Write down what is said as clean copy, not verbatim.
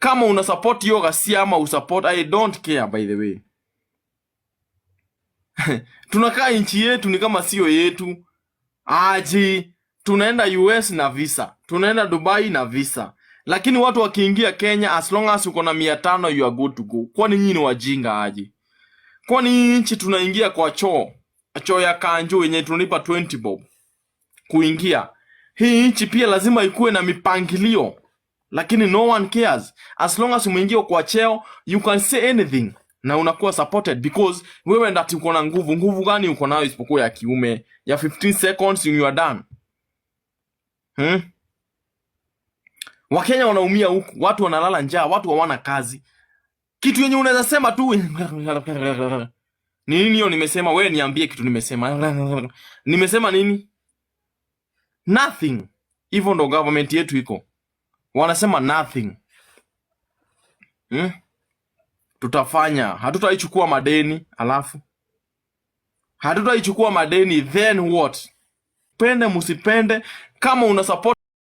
Kama una support hiyo ghasia ama usupport, I don't care by the way. Tunakaa nchi yetu ni kama sio yetu. Aji, tunaenda US na visa, tunaenda Dubai na visa. Lakini watu wakiingia Kenya, as long as uko na 500 you are good to go. Kwani nyinyi ni wajinga aje? Kwani hii nchi tunaingia kwa choo ya kanjo yenye tunalipa 20 bob kuingia. Hii nchi pia lazima ikuwe na mipangilio. Lakini no one cares. As long as umeingia kwa cheo, you can say anything na unakuwa supported because wewe ndati uko na nguvu. Nguvu gani uko nayo isipokuwa ya kiume? Ya 15 seconds you are done. Wakenya wanaumia huku, watu wanalala njaa, watu hawana kazi. Kitu yenye unaweza sema tu nini hiyo nimesema? Wewe niambie kitu nimesema. Nimesema nini? Nothing. Hivyo ndo government yetu iko. Wanasema nothing. Tutafanya. Hatutaichukua madeni, alafu hatutaichukua madeni, then what? Pende musipende, kama una support